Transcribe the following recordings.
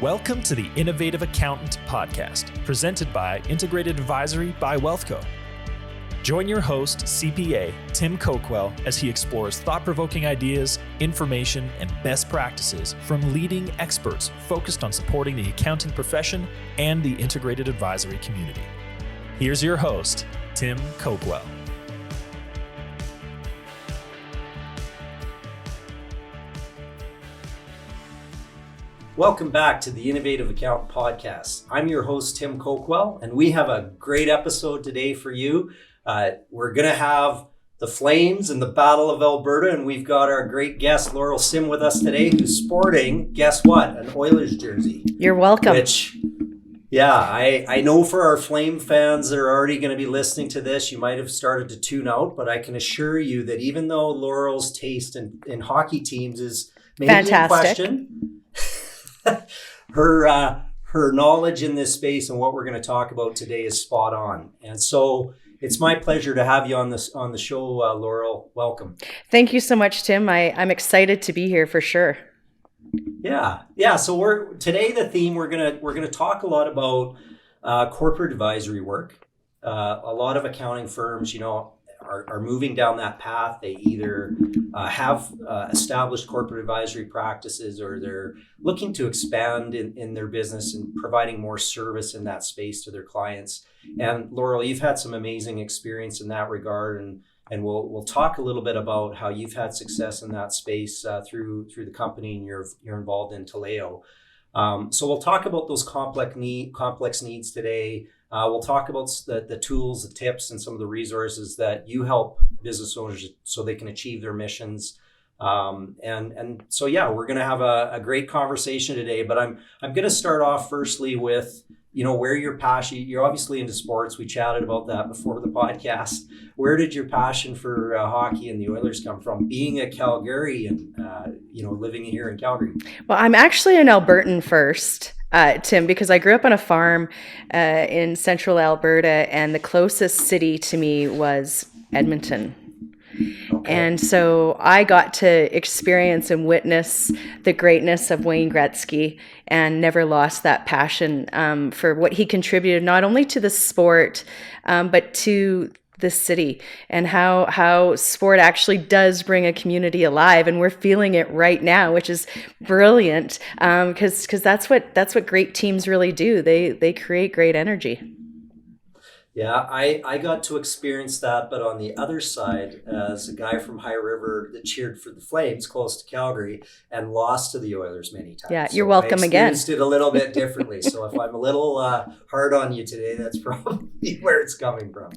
Welcome to the Innovative Accountant Podcast, presented by Integrated Advisory by Wealthco. Join your host, CPA Tim Coquell, as he explores thought-provoking ideas, information, and best practices from leading experts focused on supporting the accounting profession and the integrated advisory community. Here's your host, Tim Coquell. Welcome back to the Innovative Accountant Podcast. I'm your host, Tim Coquell, and we have a great episode today for you. We're going to have the Flames and the Battle of Alberta, and we've got our great guest, Laurel Sim, with us today, who's sporting, guess what, an Oilers jersey. You're welcome. I know for our Flame fans that are already going to be listening to this, you might have started to tune out, but I can assure you that even though Laurel's taste in hockey teams is maybe fantastic. In question, her knowledge in this space and what we're going to talk about today is spot on. And so it's my pleasure to have you on the show, Laurel. Welcome. Thank you so much, Tim. I'm excited to be here for sure. Yeah. So today the theme we're gonna talk a lot about corporate advisory work. A lot of accounting firms, are moving down that path. They either have established corporate advisory practices, or they're looking to expand in their business and providing more service in that space to their clients. And Laurel, you've had some amazing experience in that regard, and we'll talk a little bit about how you've had success in that space through the company, and you're involved in Taleo. So we'll talk about those complex needs today. We'll talk about the tools, the tips, and some of the resources that you help business owners so they can achieve their missions. And so, we're going to have a great conversation today, but I'm going to start off firstly with, where your passion, you're obviously into sports. We chatted about that before the podcast. Where did your passion for hockey and the Oilers come from, being a Calgarian, living here in Calgary? Well, I'm actually an Albertan first, Tim, because I grew up on a farm in central Alberta, and the closest city to me was Edmonton. Okay. And so I got to experience and witness the greatness of Wayne Gretzky, and never lost that passion for what he contributed, not only to the sport, but to the city, and how sport actually does bring a community alive. And we're feeling it right now, which is brilliant, because that's what great teams really do. They create great energy. Yeah, I got to experience that, but on the other side, as a guy from High River that cheered for the Flames close to Calgary and lost to the Oilers many times. Yeah, you're welcome again. I experienced it a little bit differently. So if I'm a little hard on you today, that's probably where it's coming from.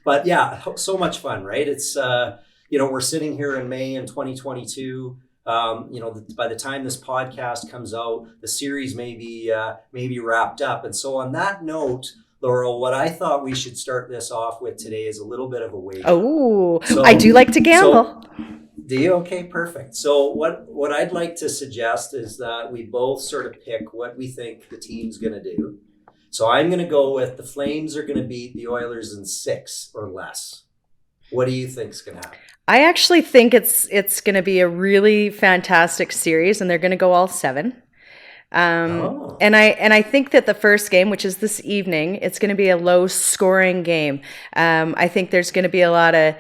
But yeah, so much fun, right? It's, we're sitting here in May in 2022. By the time this podcast comes out, the series may be wrapped up. And so on that note, Laurel, what I thought we should start this off with today is a little bit of a wager. Oh, so, I do like to gamble. Do you? Okay, perfect. So what I'd like to suggest is that we both sort of pick what we think the team's going to do. So I'm going to go with the Flames are going to beat the Oilers in 6 or less. What do you think is going to happen? I actually think it's going to be a really fantastic series, and they're going to go all 7. And I think that the first game, which is this evening, it's going to be a low scoring game. I think there's going to be a lot of,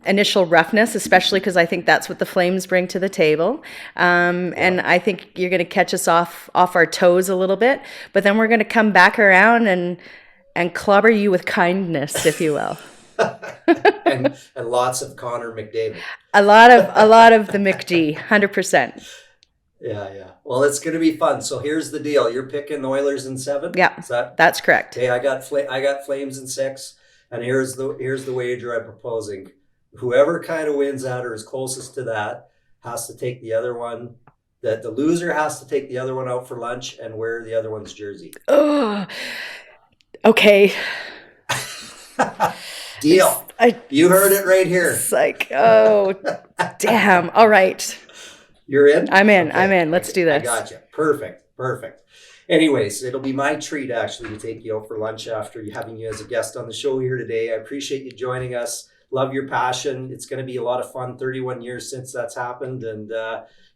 initial roughness, especially because I think that's what the Flames bring to the table. And I think you're going to catch us off our toes a little bit, but then we're going to come back around and clobber you with kindness, if you will. and lots of Connor McDavid. A lot of the McD, 100%. Yeah. Well, it's going to be fun. So here's the deal. You're picking the Oilers in 7? Yeah, that's correct. Okay, I got Flames in 6, and here's the wager I'm proposing. Whoever kind of wins that or is closest to that has to take the other one. That the loser has to take the other one out for lunch and wear the other one's jersey. Oh, okay. Deal. You heard it right here. It's like, oh, damn. All right. You're in? I'm in. Okay. I'm in. Let's do this. I gotcha. Perfect. Anyways, it'll be my treat actually to take you out for lunch after having you as a guest on the show here today. I appreciate you joining us. love your passion. It's going to be a lot of fun. 31 years since that's happened, and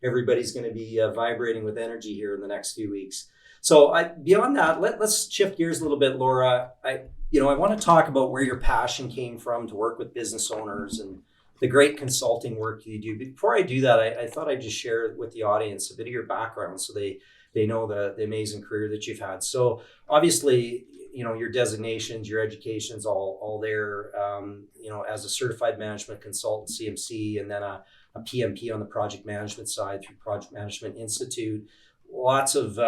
everybody's going to be vibrating with energy here in the next few weeks. So beyond that, let's shift gears a little bit, Laura. I want to talk about where your passion came from to work with business owners and the great consulting work you do. Before I do that, I thought I'd just share with the audience a bit of your background so they know the amazing career that you've had. So obviously, your designations, your education's all there, as a certified management consultant, CMC, and then a PMP on the project management side through Project Management Institute. Lots of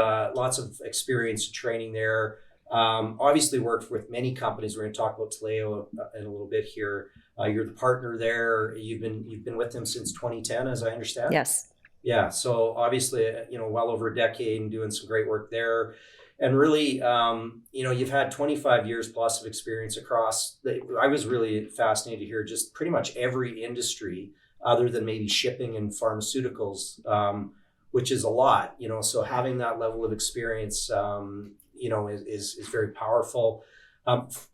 experience and training there. Obviously worked with many companies. We're going to talk about Taleo in a little bit here. You're the partner there. You've been with them since 2010, as I understand. Yes. Yeah. So obviously, well over a decade and doing some great work there. And really, you've had 25 years plus of experience across. I was really fascinated to hear just pretty much every industry other than maybe shipping and pharmaceuticals, which is a lot, so having that level of experience, is very powerful.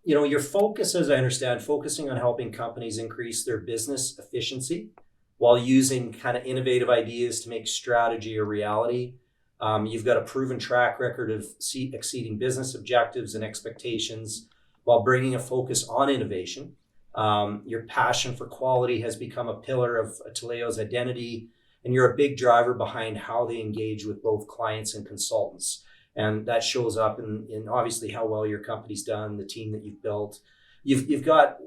Your focus, as I understand, focusing on helping companies increase their business efficiency while using kind of innovative ideas to make strategy a reality. You've got a proven track record of exceeding business objectives and expectations while bringing a focus on innovation. Your passion for quality has become a pillar of Taleo's identity, and you're a big driver behind how they engage with both clients and consultants. And that shows up in obviously how well your company's done, the team that you've built. You've got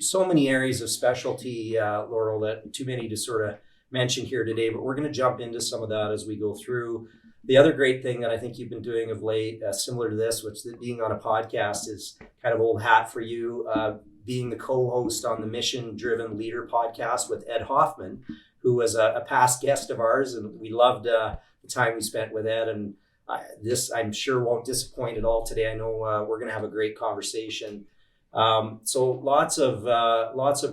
so many areas of specialty, Laurel, that too many to sort of mention here today, but we're going to jump into some of that as we go through. The other great thing that I think you've been doing of late, similar to this, which being on a podcast is kind of old hat for you, being the co-host on the Mission Driven Leader podcast with Ed Hoffman, who was a past guest of ours, and we loved the time we spent with Ed. And this, I'm sure, won't disappoint at all today. I know we're going to have a great conversation. So lots of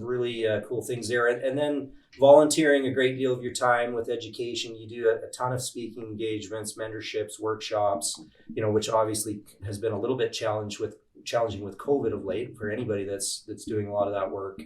really cool things there, and then volunteering a great deal of your time with education. You do a ton of speaking engagements, mentorships, workshops, which obviously has been a little bit challenging with COVID of late for anybody that's doing a lot of that work.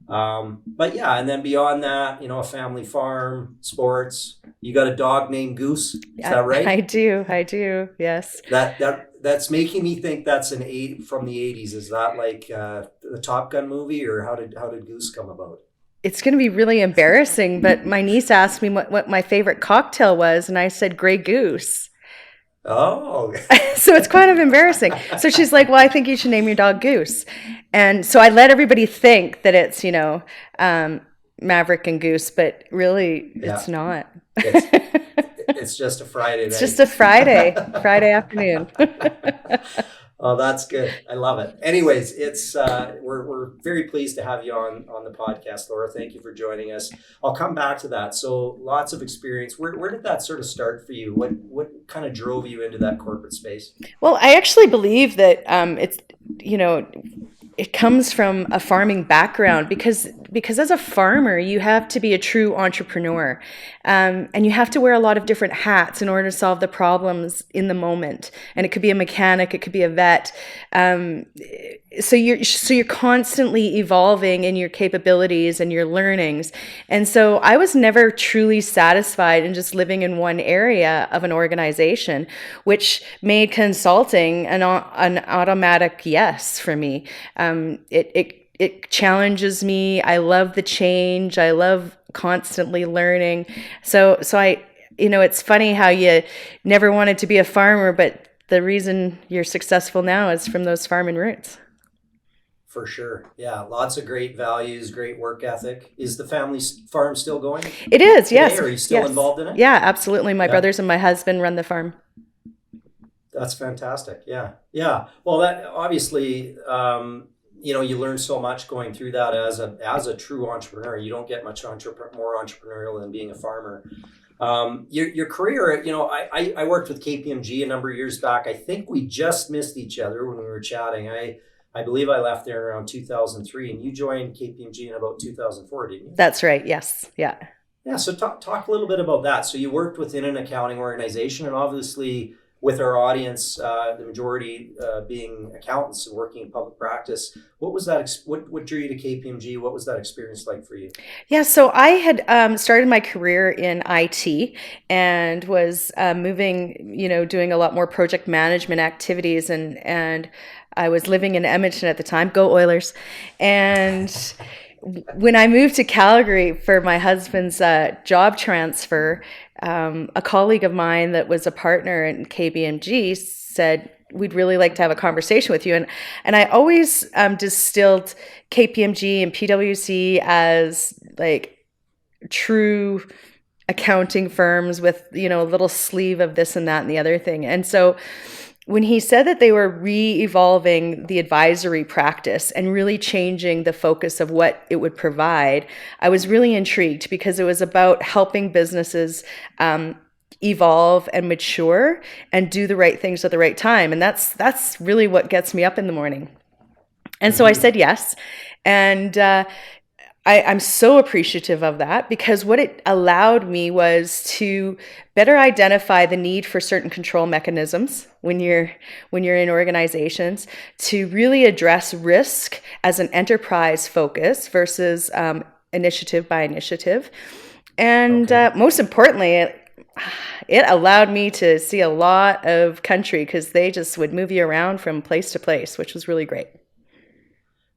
But yeah, and then beyond that, a family farm, sports. You got a dog named Goose. Is that right? I do. Yes. That's making me think that's from the 80s. Is that like the Top Gun movie, or how did Goose come about? It's going to be really embarrassing, but my niece asked me what my favorite cocktail was, and I said Grey Goose. Oh. So it's kind of embarrassing. So she's like, well, I think you should name your dog Goose. And so I let everybody think that it's, Maverick and Goose, but really it's not. It's just a Friday night. It's just a Friday afternoon. Oh, that's good. I love it. Anyways, it's we're very pleased to have you on the podcast, Laura. Thank you for joining us. I'll come back to that. So lots of experience. Where did that sort of start for you? What kind of drove you into that corporate space? Well, I actually believe that it comes from a farming background because as a farmer, you have to be a true entrepreneur, and you have to wear a lot of different hats in order to solve the problems in the moment. And it could be a mechanic, it could be a vet. So you're constantly evolving in your capabilities and your learnings. And so I was never truly satisfied in just living in one area of an organization, which made consulting an automatic yes for me. It challenges me. I love the change. I love constantly learning. So I, it's funny how you never wanted to be a farmer, but the reason you're successful now is from those farming roots. For sure. Yeah. Lots of great values, great work ethic. Is the family farm still going? It is, today, yes. Are you still involved in it? Yeah, absolutely. My brothers and my husband run the farm. That's fantastic. Yeah. Yeah. Well, that obviously, you learn so much going through that as a true entrepreneur. You don't get much more entrepreneurial than being a farmer. Your career, I worked with KPMG a number of years back. I think we just missed each other when we were chatting. I believe I left there around 2003, and you joined KPMG in about 2004, didn't you? That's right. Yes. Yeah. Yeah. So talk a little bit about that. So you worked within an accounting organization, and obviously with our audience, the majority being accountants and working in public practice, what was that? What drew you to KPMG? What was that experience like for you? Yeah, so I had started my career in IT and was moving, doing a lot more project management activities, and I was living in Edmonton at the time. Go Oilers! And when I moved to Calgary for my husband's job transfer, a colleague of mine that was a partner in KPMG said, "We'd really like to have a conversation with you." And I always distilled KPMG and PwC as like true accounting firms with, a little sleeve of this and that and the other thing. And so when he said that they were re-evolving the advisory practice and really changing the focus of what it would provide, I was really intrigued because it was about helping businesses evolve and mature and do the right things at the right time. And that's really what gets me up in the morning. And so I said yes. And I'm so appreciative of that, because what it allowed me was to better identify the need for certain control mechanisms when you're in organizations, to really address risk as an enterprise focus versus initiative by initiative. And most importantly, it allowed me to see a lot of country, because they just would move you around from place to place, which was really great.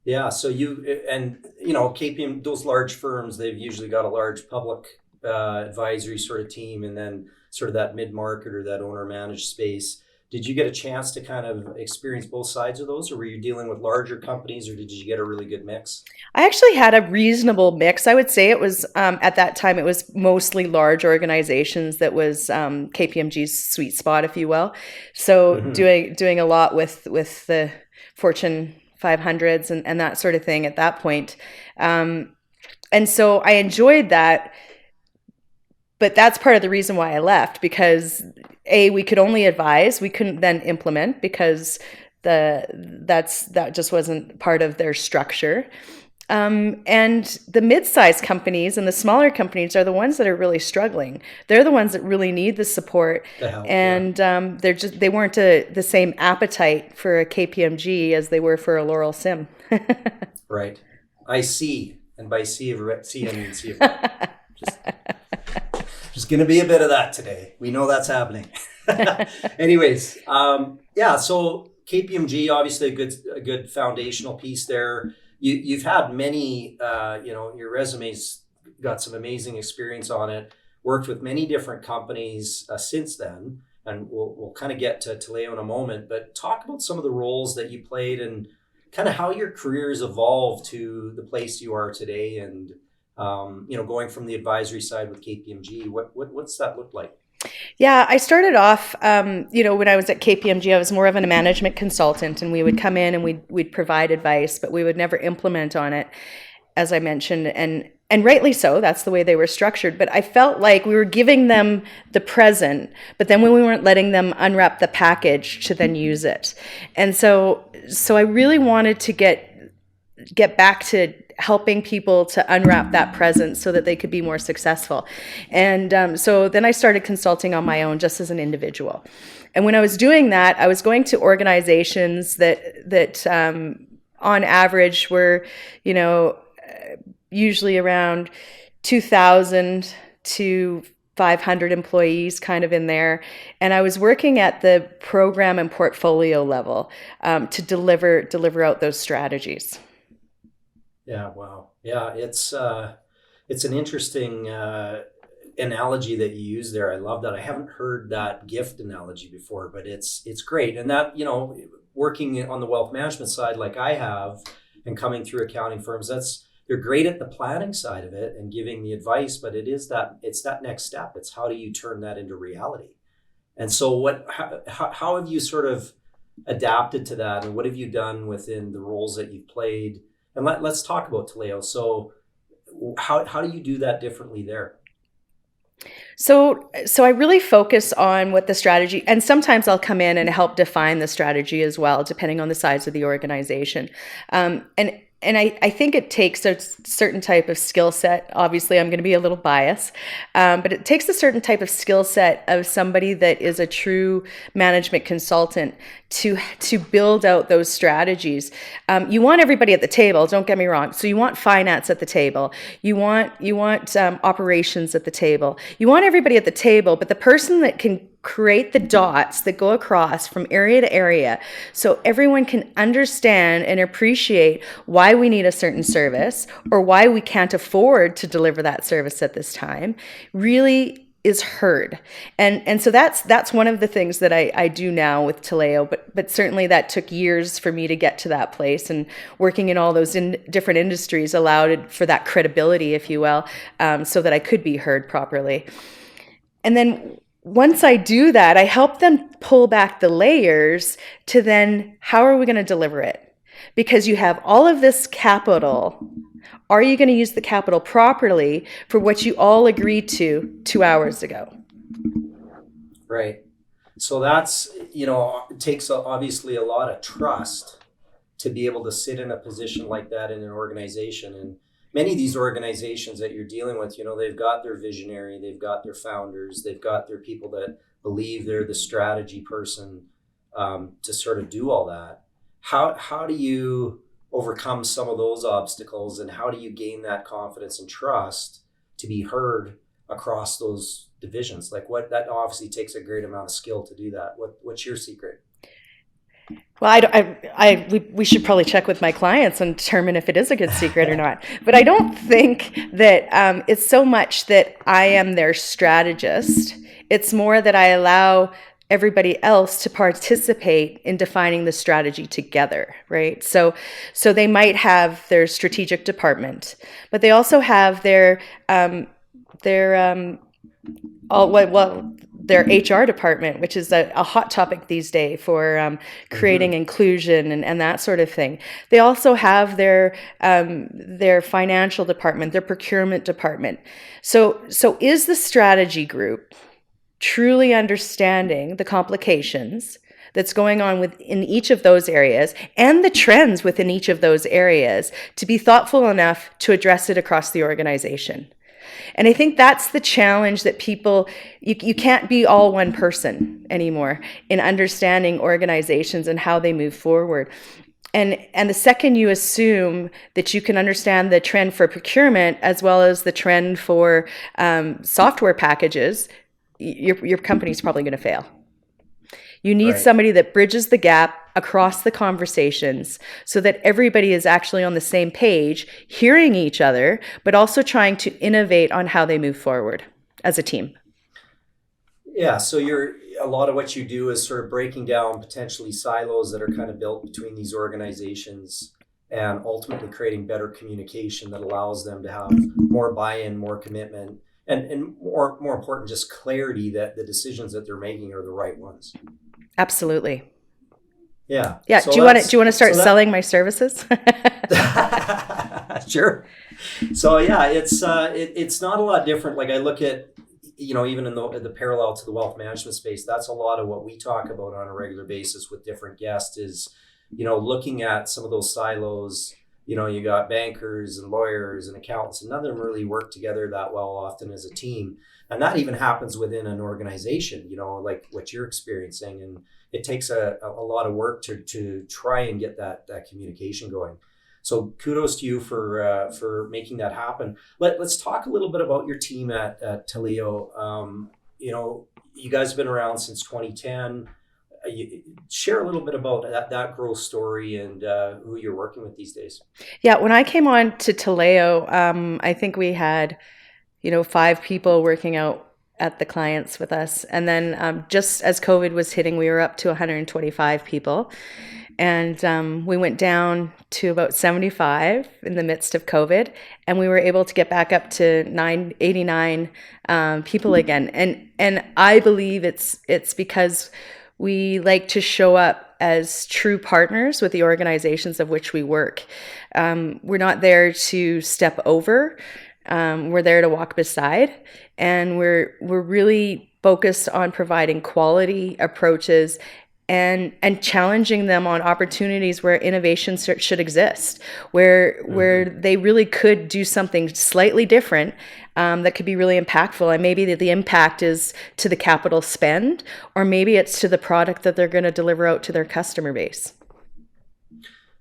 Yeah, so KPM, those large firms, they've usually got a large public advisory sort of team, and then sort of that mid-market or that owner-managed space. Did you get a chance to kind of experience both sides of those, or were you dealing with larger companies, or did you get a really good mix? I actually had a reasonable mix. I would say it was, at that time, it was mostly large organizations that was KPMG's sweet spot, if you will. So doing a lot with the Fortune 500s and that sort of thing at that point. And so I enjoyed that, but that's part of the reason why I left, because we could only advise, we couldn't then implement, because that just wasn't part of their structure. And the mid-sized companies and the smaller companies are the ones that are really struggling. They're the ones that really need the support. And they weren't the same appetite for a KPMG as they were for a Laurel Sim. Right. I see. And by see, I mean see. There's going to be a bit of that today. We know that's happening. Anyways, so KPMG, obviously a good foundational piece there. You've had many, your resume's got some amazing experience on it, worked with many different companies since then, and we'll kind of get to Taleo in a moment, but talk about some of the roles that you played and kind of how your career's evolved to the place you are today, and, going from the advisory side with KPMG, what's that look like? Yeah, I started off, when I was at KPMG, I was more of a management consultant, and we would come in and we'd provide advice, but we would never implement on it, as I mentioned, and rightly so. That's the way they were structured. But I felt like we were giving them the present, but then when we weren't letting them unwrap the package to then use it. And so I really wanted to get back to helping people to unwrap that present so that they could be more successful. And so then I started consulting on my own, just as an individual. And when I was doing that, I was going to organizations that on average were, usually around 2,000 to 500 employees, kind of in there. And I was working at the program and portfolio level to deliver out those strategies. Yeah, wow. Yeah, it's an interesting analogy that you use there. I love that. I haven't heard that gift analogy before, but it's great. And that, working on the wealth management side like I have, and coming through accounting firms, they're great at the planning side of it and giving the advice, but it's that next step. It's how do you turn that into reality? And so how have you sort of adapted to that, and what have you done within the roles that you've played? And let's talk about Taleo. So how do you do that differently there? So I really focus on what the strategy, and sometimes I'll come in and help define the strategy as well, depending on the size of the organization. And I think it takes a certain type of skill set. Obviously, I'm going to be a little biased, but it takes a certain type of skill set of somebody that is a true management consultant to build out those strategies. You want everybody at the table. Don't get me wrong. So you want finance at the table. You want operations at the table. You want everybody at the table, but the person that can create the dots that go across from area to area so everyone can understand and appreciate why we need a certain service or why we can't afford to deliver that service at this time really is heard. And so that's one of the things that I do now with Taleo, but certainly that took years for me to get to that place, and working in all those different industries allowed for that credibility, if you will, so that I could be heard properly. And then once I do that, I help them pull back the layers to then, how are we going to deliver it? Because you have all of this capital. Are you going to use the capital properly for what you all agreed to 2 hours ago? Right. So that's, it takes obviously a lot of trust to be able to sit in a position like that in an organization. And many of these organizations that you're dealing with, they've got their visionary, they've got their founders, they've got their people that believe they're the strategy person to sort of do all that. How do you overcome some of those obstacles, and how do you gain that confidence and trust to be heard across those divisions? Like, that obviously takes a great amount of skill to do that. What's your secret? Well, we should probably check with my clients and determine if it is a good secret or not. But I don't think that it's so much that I am their strategist. It's more that I allow everybody else to participate in defining the strategy together, right? So they might have their strategic department, but they also have their HR department, which is a hot topic these days for creating inclusion and that sort of thing. They also have their financial department, their procurement department. So is the strategy group truly understanding the complications that's going on within each of those areas and the trends within each of those areas to be thoughtful enough to address it across the organization? And I think that's the challenge that people, you can't be all one person anymore in understanding organizations and how they move forward. And the second you assume that you can understand the trend for procurement as well as the trend for software packages, your company's probably going to fail. You need somebody that bridges the gap across the conversations so that everybody is actually on the same page, hearing each other, but also trying to innovate on how they move forward as a team. Yeah, so a lot of what you do is sort of breaking down potentially silos that are kind of built between these organizations and ultimately creating better communication that allows them to have more buy-in, more commitment, and more important, just clarity that the decisions that they're making are the right ones. Absolutely. Yeah. Yeah. So do you want to start selling my services? Sure. So yeah, it's not a lot different. Like I look at, even in the parallel to the wealth management space, that's a lot of what we talk about on a regular basis with different guests is, looking at some of those silos. You got bankers and lawyers and accountants, and none of them really work together that well often as a team. And that even happens within an organization, like what you're experiencing. And it takes a lot of work to try and get that communication going. So kudos to you for making that happen. Let's talk a little bit about your team at Taleo. You guys have been around since 2010. Share a little bit about that growth story and who you're working with these days. Yeah, when I came on to Taleo, I think we had 5 people working out at the clients with us. And then just as COVID was hitting, we were up to 125 people. And we went down to about 75 in the midst of COVID. And we were able to get back up to 89 people again. And I believe it's because we like to show up as true partners with the organizations of which we work. We're not there to step over. We're there to walk beside, and we're really focused on providing quality approaches and challenging them on opportunities where innovation should exist, where they really could do something slightly different that could be really impactful. And maybe the impact is to the capital spend, or maybe it's to the product that they're going to deliver out to their customer base.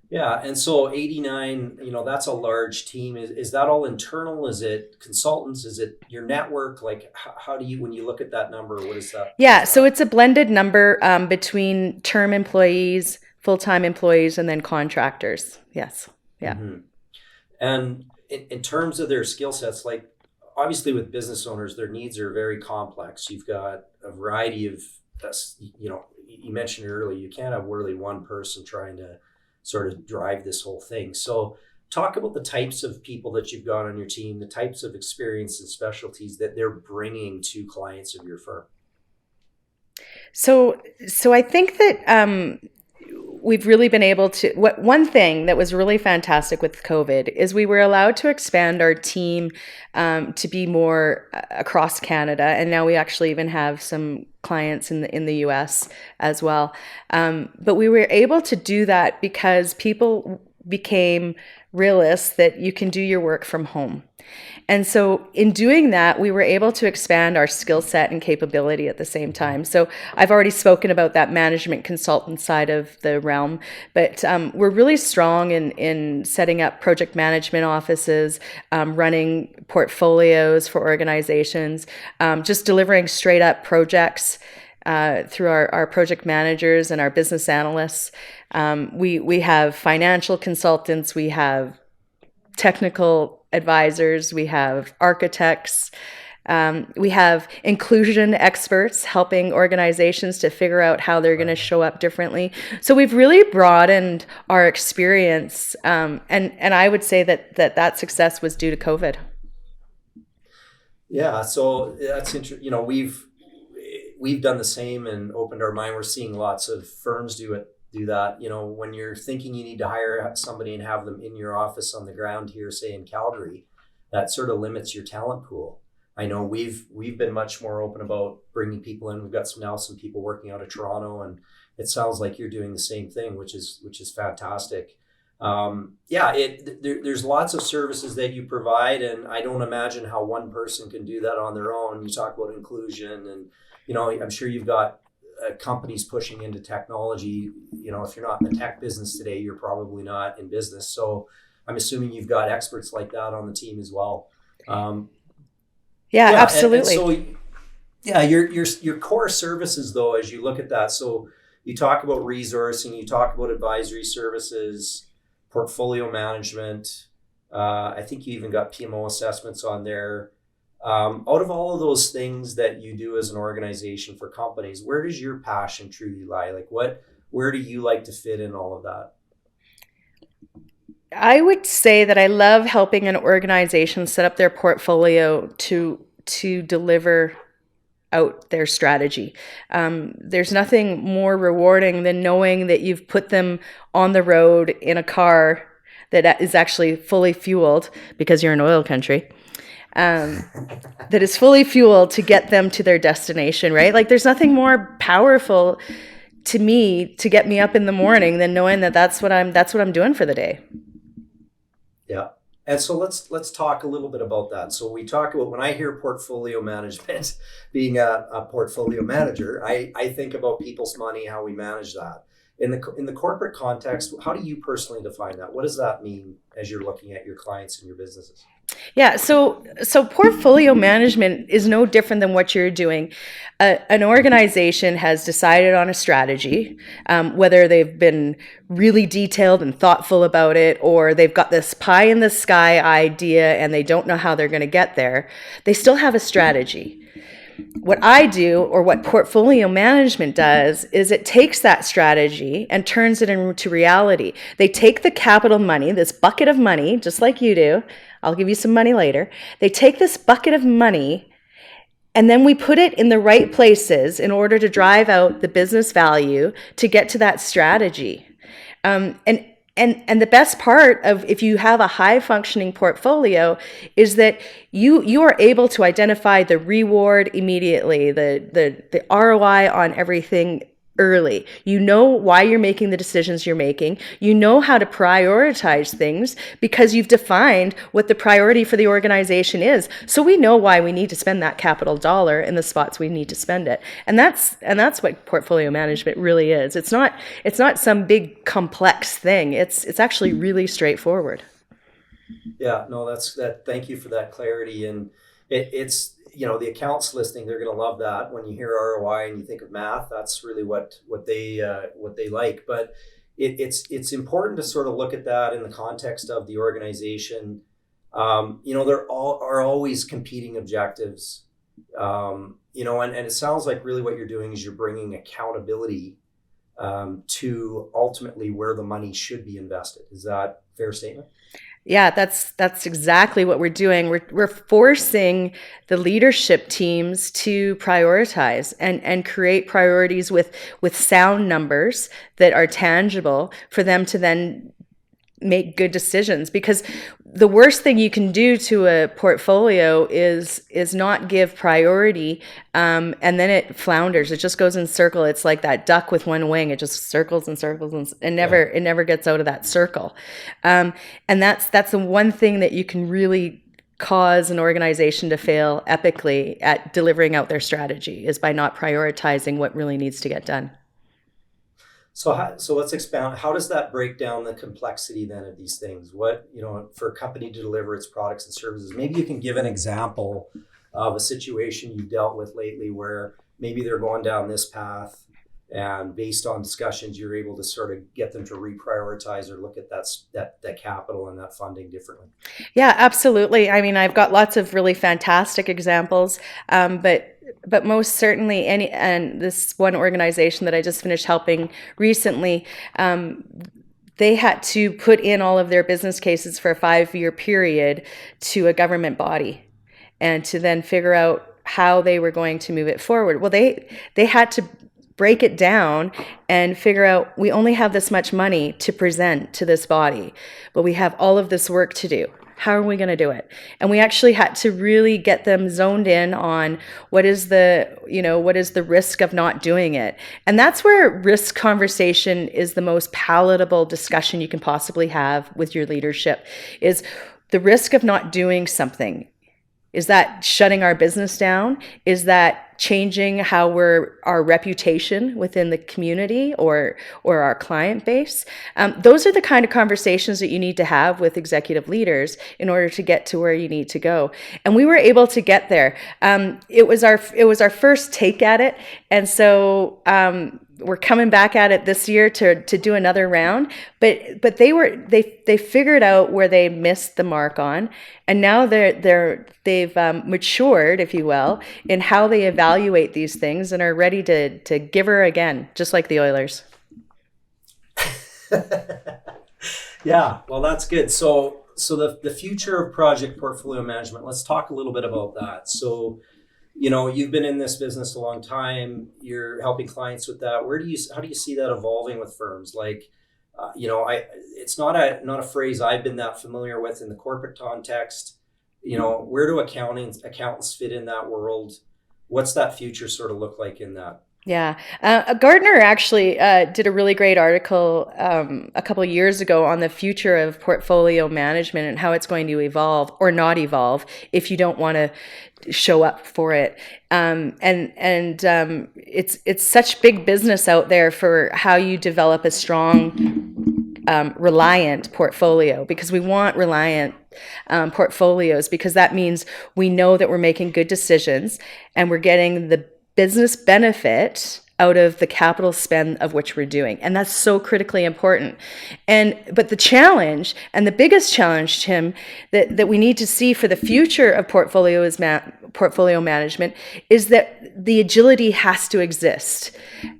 Yeah, and so 89, that's a large team. Is that all internal? Is it consultants? Is it your network? Like, how do you, when you look at that number, what is that? Yeah, so it's a blended number between term employees, full-time employees, and then contractors. Yes. Yeah. Mm-hmm. And in terms of their skill sets, like obviously with business owners, their needs are very complex. You've got a variety of, you mentioned earlier, you can't have really one person trying to sort of drive this whole thing. So talk about the types of people that you've got on your team, the types of experience and specialties that they're bringing to clients of your firm. So I think that we've really been able to, one thing that was really fantastic with COVID is we were allowed to expand our team to be more across Canada. And now we actually even have some clients in the US as well. But we were able to do that because people became realists that you can do your work from home. And so in doing that, we were able to expand our skill set and capability at the same time. So I've already spoken about that management consultant side of the realm, but we're really strong in setting up project management offices, running portfolios for organizations, just delivering straight up projects through our project managers and our business analysts. We have financial consultants, we have technical advisors, we have architects, we have inclusion experts helping organizations to figure out how they're going to show up differently. So we've really broadened our experience, and I would say that success was due to COVID. Yeah, so that's interesting. We've done the same and opened our mind. We're seeing lots of firms do that. When you're thinking you need to hire somebody and have them in your office on the ground here, say in Calgary, that sort of limits your talent pool. I know we've been much more open about bringing people in. We've got some people working out of Toronto, and it sounds like you're doing the same thing, which is fantastic. There's lots of services that you provide, and I don't imagine how one person can do that on their own. You talk about inclusion, and I'm sure you've got companies pushing into technology. If you're not in the tech business today, you're probably not in business. So I'm assuming you've got experts like that on the team as well. Absolutely. Your core services though, as you look at that, so you talk about resourcing, you talk about advisory services, portfolio management. I think you even got PMO assessments on there. Out of all of those things that you do as an organization for companies, where does your passion truly lie? Like where do you like to fit in all of that? I would say that I love helping an organization set up their portfolio to deliver out their strategy. There's nothing more rewarding than knowing that you've put them on the road in a car that is actually fully fueled, because you're an oil country. That is fully fueled to get them to their destination, right? Like there's nothing more powerful to me to get me up in the morning than knowing that that's what I'm doing for the day. Yeah. And so let's talk a little bit about that. So we talk about, when I hear portfolio management, being a portfolio manager, I think about people's money, how we manage that. In the corporate context, how do you personally define that? What does that mean as you're looking at your clients and your businesses? Yeah, so portfolio management is no different than what you're doing. An organization has decided on a strategy, whether they've been really detailed and thoughtful about it, or they've got this pie in the sky idea and they don't know how they're going to get there. They still have a strategy. What I do, or what portfolio management does, is it takes that strategy and turns it into reality. They take the capital money, this bucket of money, just like you do. I'll give you some money later. They take this bucket of money and then we put it in the right places in order to drive out the business value to get to that strategy. And the best part of, if you have a high functioning portfolio, is that you are able to identify the reward immediately, the ROI on everything early. You know why you're making the decisions you're making. You know how to prioritize things because you've defined what the priority for the organization is. So we know why we need to spend that capital dollar in the spots we need to spend it. And that's what portfolio management really is. It's not some big complex thing. It's actually really straightforward. Yeah, no, thank you for that clarity. And it's, the accounts listening, they're going to love that. When you hear ROI and you think of math, that's really what they like. But it's important to sort of look at that in the context of the organization. There are always competing objectives. And it sounds like really what you're doing is you're bringing accountability to ultimately where the money should be invested. Is that a fair statement? Yeah, that's exactly what we're doing. We're forcing the leadership teams to prioritize and create priorities with sound numbers that are tangible for them to then make good decisions, because the worst thing you can do to a portfolio is not give priority, and then it flounders. It just goes in circle. It's like that duck with one wing. It just circles and circles and never gets out of that circle. And that's the one thing that you can really cause an organization to fail epically at delivering out their strategy, is by not prioritizing what really needs to get done. So let's expound. How does that break down the complexity then of these things? What, for a company to deliver its products and services, maybe you can give an example of a situation you dealt with lately where maybe they're going down this path, and based on discussions, you're able to sort of get them to reprioritize or look at that capital and that funding differently. Yeah, absolutely. I mean, I've got lots of really fantastic examples, but most certainly and this one organization that I just finished helping recently, they had to put in all of their business cases for a 5-year period to a government body, and to then figure out how they were going to move it forward. Well, they had to break it down and figure out, we only have this much money to present to this body, but we have all of this work to do. How are we going to do it? And we actually had to really get them zoned in on what is the risk of not doing it. And that's where risk conversation is the most palatable discussion you can possibly have with your leadership, is the risk of not doing something. Is that shutting our business down? Is that changing how our reputation within the community or our client base? Those are the kind of conversations that you need to have with executive leaders in order to get to where you need to go. And we were able to get there. It was our first take at it, and so we're coming back at it this year to do another round. But they figured out where they missed the mark on, and now they've matured, if you will, in how they evaluate these things and are ready to give her again, just like the Oilers. Yeah, well, that's good. So the future of project portfolio management, let's talk a little bit about that. So, you've been in this business a long time. You're helping clients with that. How do you see that evolving with firms? Like, it's not a phrase I've been that familiar with in the corporate context. Where do accountants fit in that world? What's that future sort of look like in that? Yeah. Gardner actually did a really great article a couple of years ago on the future of portfolio management and how it's going to evolve or not evolve if you don't want to show up for it. It's such big business out there for how you develop a strong, reliant portfolio, because we want reliant portfolios, because that means we know that we're making good decisions and we're getting the business benefit out of the capital spend of which we're doing. And that's so critically important. But the challenge, and the biggest challenge, Tim, that we need to see for the future of portfolio management, is that the agility has to exist.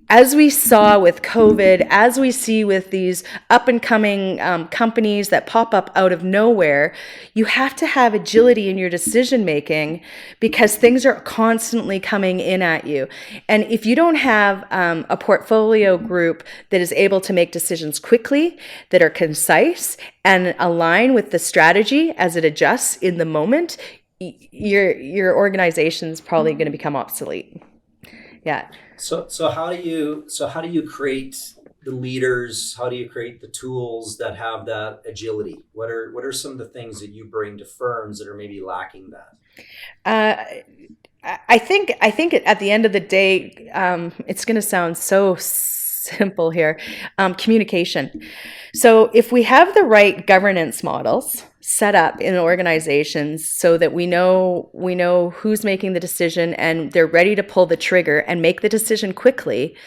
As we saw with COVID, as we see with these up and coming companies that pop up out of nowhere, you have to have agility in your decision making, because things are constantly coming in at you. And if you don't have a portfolio group that is able to make decisions quickly, that are concise and align with the strategy as it adjusts in the moment, your organization's probably going to become obsolete. Yeah. So how do you create the leaders? How do you create the tools that have that agility? What are some of the things that you bring to firms that are maybe lacking that? I think at the end of the day, it's going to sound so simple here. Communication. So if we have the right governance models set up in organizations so that we know who's making the decision and they're ready to pull the trigger and make the decision quickly,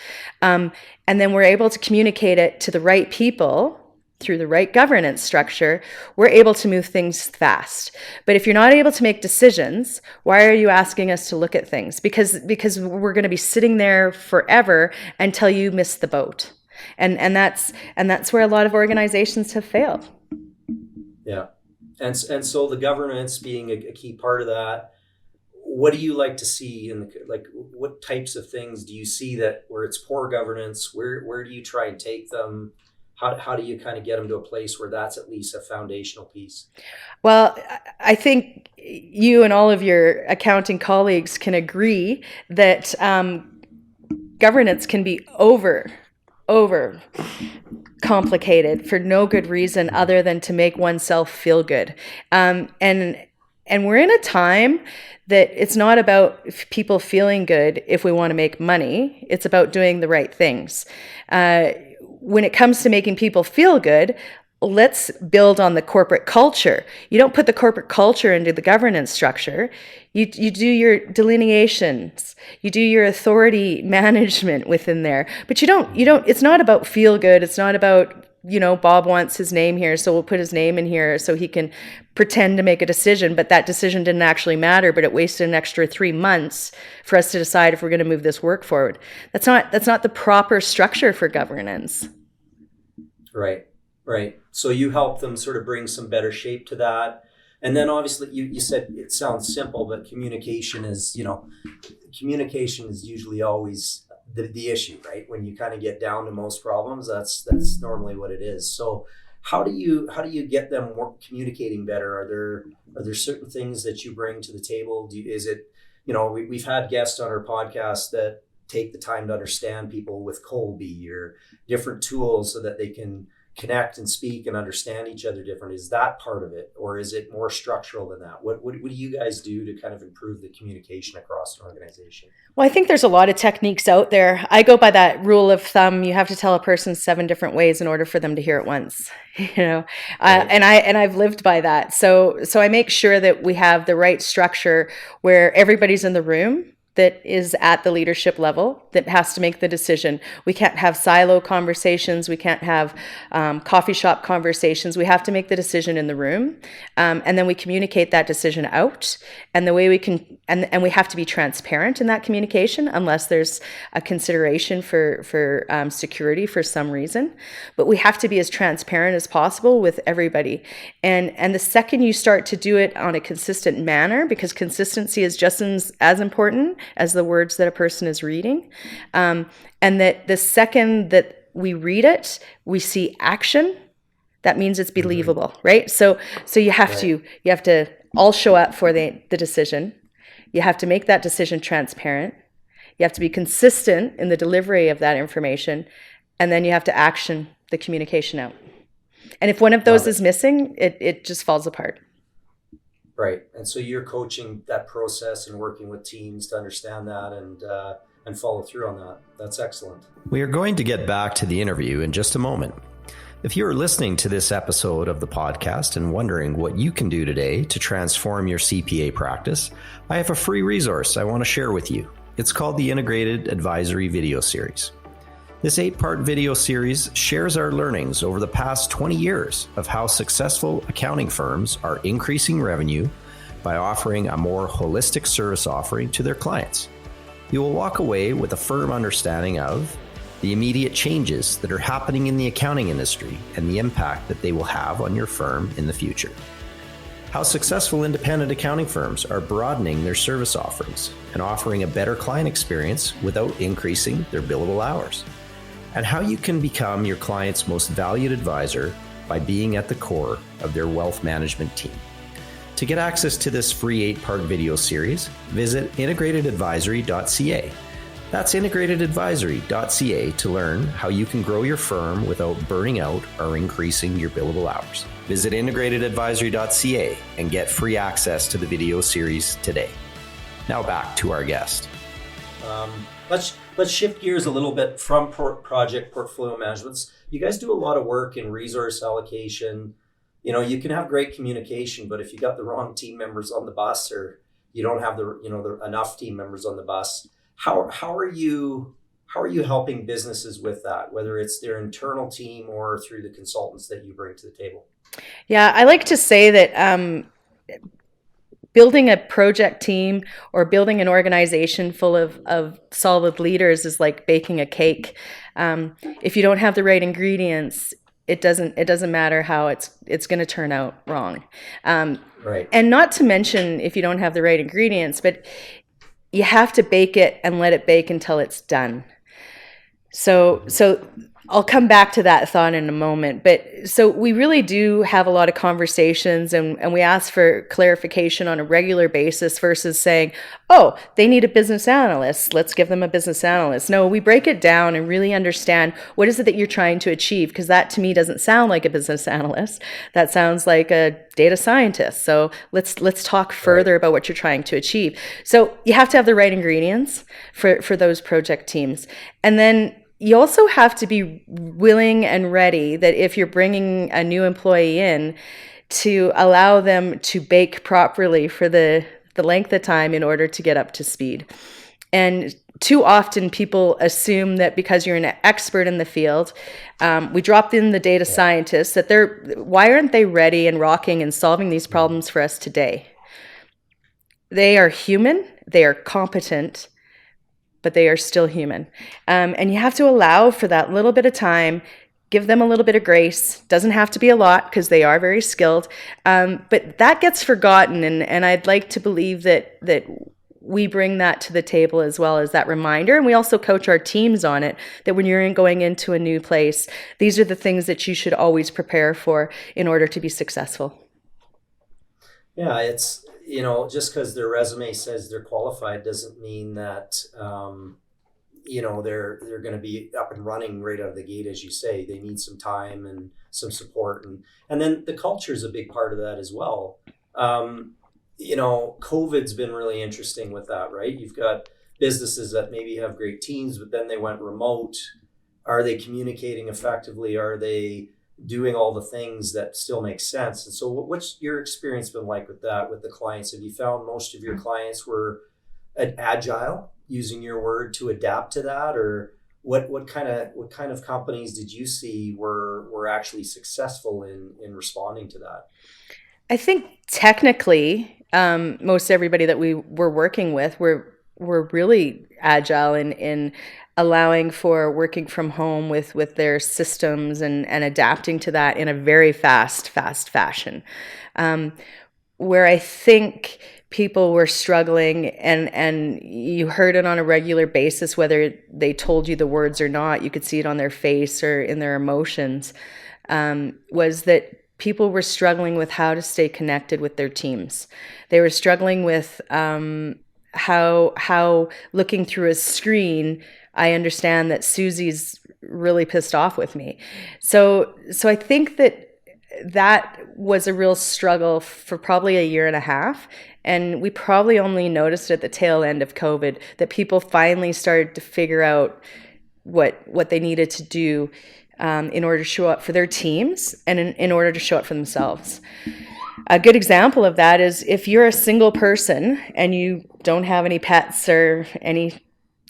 and then we're able to communicate it to the right people through the right governance structure, we're able to move things fast. But if you're not able to make decisions, why are you asking us to look at things? Because we're going to be sitting there forever until you miss the boat. And that's where a lot of organizations have failed. Yeah. And so the governance being a key part of that, what do you like to see what types of things do you see that where it's poor governance? Where do you try and take them? How do you kind of get them to a place where that's at least a foundational piece? Well, I think you and all of your accounting colleagues can agree that governance can be over complicated for no good reason other than to make oneself feel good. And we're in a time that it's not about people feeling good if we want to make money. It's about doing the right things. When it comes to making people feel good, let's build on the corporate culture. You don't put the corporate culture into the governance structure. You do your delineations. You do your authority management within there. But you don't, it's not about feel good. It's not about, Bob wants his name here, so we'll put his name in here so he can pretend to make a decision, but that decision didn't actually matter, but it wasted an extra 3 months for us to decide if we're going to move this work forward. That's not the proper structure for governance. Right. So you help them sort of bring some better shape to that. And then obviously you said it sounds simple, but communication is usually always the issue, right? When you kind of get down to most problems, that's normally what it is. So how do you get them communicating better? Are there certain things that you bring to the table? We've had guests on our podcast that take the time to understand people with Colby or different tools so that they can connect and speak and understand each other different. Is that part of it, or is it more structural than that? What do you guys do to kind of improve the communication across an organization? Well, I think there's a lot of techniques out there. I go by that rule of thumb. You have to tell a person 7 different ways in order for them to hear it once, Right. And I've lived by that. So I make sure that we have the right structure where everybody's in the room that is at the leadership level that has to make the decision. We can't have silo conversations. We can't have coffee shop conversations. We have to make the decision in the room. And then we communicate that decision out. And the way we can, and we have to be transparent in that communication unless there's a consideration for security for some reason. But we have to be as transparent as possible with everybody. And the second you start to do it on a consistent manner, because consistency is just as important as the words that a person is reading. And that the second that we read it, we see action, that means it's believable, right? So you have to all show up for the decision. You have to make that decision transparent. You have to be consistent in the delivery of that information. And then you have to action the communication out. And if one of those is missing, it just falls apart. Right. And so you're coaching that process and working with teams to understand that and follow through on that. That's excellent. We are going to get back to the interview in just a moment. If you are listening to this episode of the podcast and wondering what you can do today to transform your CPA practice, I have a free resource I want to share with you. It's called the Integrated Advisory Video Series. This 8-part video series shares our learnings over the past 20 years of how successful accounting firms are increasing revenue by offering a more holistic service offering to their clients. You will walk away with a firm understanding of the immediate changes that are happening in the accounting industry and the impact that they will have on your firm in the future. How successful independent accounting firms are broadening their service offerings and offering a better client experience without increasing their billable hours. And how you can become your client's most valued advisor by being at the core of their wealth management team. To get access to this free 8-part video series, visit integratedadvisory.ca. That's integratedadvisory.ca to learn how you can grow your firm without burning out or increasing your billable hours. Visit integratedadvisory.ca and get free access to the video series today. Now back to our guest. Let's shift gears a little bit from project portfolio management. You guys do a lot of work in resource allocation. You know, you can have great communication, but if you got the wrong team members on the bus, or you don't have the enough team members on the bus, how are you helping businesses with that, whether it's their internal team or through the consultants that you bring to the table? Yeah, I like to say that building a project team or building an organization full of solid leaders is like baking a cake. If you don't have the right ingredients, it doesn't matter how it's going to turn out wrong. Right. And not to mention if you don't have the right ingredients, but you have to bake it and let it bake until it's done. So I'll come back to that thought in a moment. But so we really do have a lot of conversations, and we ask for clarification on a regular basis versus saying, oh, they need a business analyst, let's give them a business analyst. No, we break it down and really understand what is it that you're trying to achieve, because that to me doesn't sound like a business analyst. That sounds like a data scientist. So let's talk further about what you're trying to achieve. So you have to have the right ingredients for those project teams. And then you also have to be willing and ready that if you're bringing a new employee in, to allow them to bake properly for the length of time in order to get up to speed. And too often people assume that because you're an expert in the field, we dropped in the data scientists, that why aren't they ready and rocking and solving these problems for us today? They are human, they are competent, but they are still human. And you have to allow for that little bit of time, give them a little bit of grace. Doesn't have to be a lot because they are very skilled. But that gets forgotten. And I'd like to believe that we bring that to the table as well as that reminder. And we also coach our teams on it, that when you're going into a new place, these are the things that you should always prepare for in order to be successful. Yeah, it's, just because their resume says they're qualified doesn't mean that, they're going to be up and running right out of the gate, as you say. They need some time and some support. And then the culture is a big part of that as well. COVID's been really interesting with that, right? You've got businesses that maybe have great teams, but then they went remote. Are they communicating effectively? Are they doing all the things that still make sense? And so what's your experience been like with that, with the clients? Have you found most of your clients were agile, using your word, to adapt to that? Or what kind of companies did you see were actually successful in responding to that? I think technically, most everybody that we were working with were really agile in allowing for working from home with their systems and adapting to that in a very fast fashion. Where I think people were struggling, and you heard it on a regular basis, whether they told you the words or not, you could see it on their face or in their emotions, was that people were struggling with how to stay connected with their teams. They were struggling with how looking through a screen, I understand that Susie's really pissed off with me. So I think that was a real struggle for probably a year and a half. And we probably only noticed at the tail end of COVID that people finally started to figure out what they needed to do in order to show up for their teams and in order to show up for themselves. A good example of that is if you're a single person and you don't have any pets or any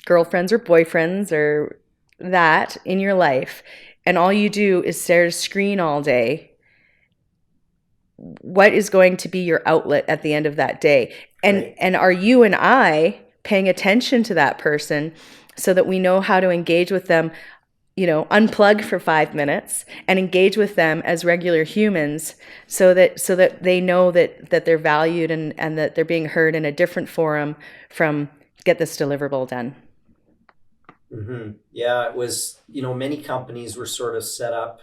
girlfriends or boyfriends or that in your life, and all you do is stare at a screen all day, what is going to be your outlet at the end of that day? And are you and I paying attention to that person so that we know how to engage with them, unplug for 5 minutes and engage with them as regular humans so that they know that they're valued and that they're being heard in a different forum from get this deliverable done. Mm-hmm. Yeah, it was, many companies were sort of set up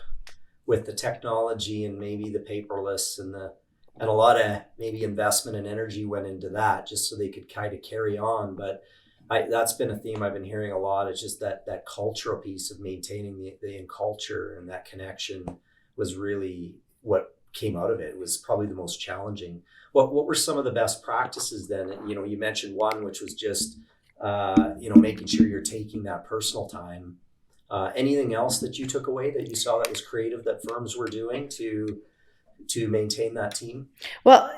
with the technology and maybe the paperless and a lot of maybe investment and energy went into that just so they could kind of carry on. But That's been a theme I've been hearing a lot. It's just that cultural piece of maintaining the culture and that connection was really what came out of it. It was probably the most challenging. What were some of the best practices then? You mentioned one, which was just making sure you're taking that personal time. Anything else that you took away that you saw that was creative that firms were doing to maintain that team? Well,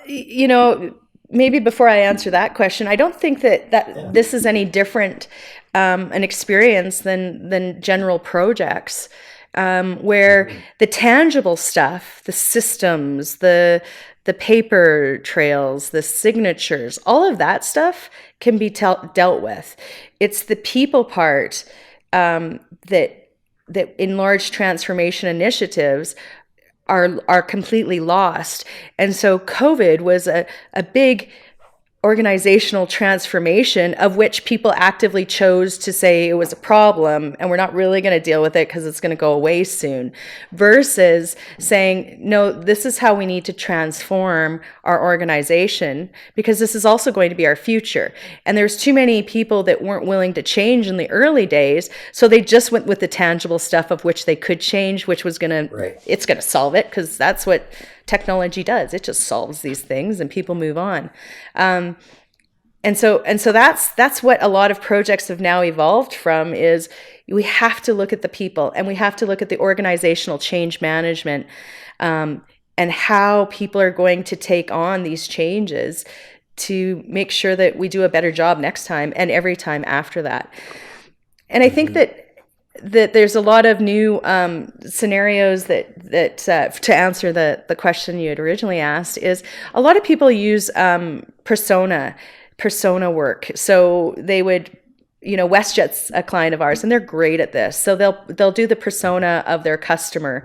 maybe before I answer that question, I don't think that this is any different an experience than general projects, where the tangible stuff, the systems, the paper trails, the signatures, all of that stuff can be dealt with. It's the people part that in large transformation initiatives are completely lost. And so COVID was a big organizational transformation of which people actively chose to say it was a problem and we're not really going to deal with it because it's going to go away soon, versus saying, no, this is how we need to transform our organization because this is also going to be our future. And there's too many people that weren't willing to change in the early days, so they just went with the tangible stuff of which they could change, which was going to, it's going to solve it, because that's what technology does. It just solves these things and people move on. And so that's what a lot of projects have now evolved from, is we have to look at the people and we have to look at the organizational change management, and how people are going to take on these changes to make sure that we do a better job next time and every time after that. And I think that there's a lot of new scenarios that to answer the question you had originally asked, is a lot of people use persona work. So they would, WestJet's a client of ours and they're great at this. So they'll do the persona of their customer,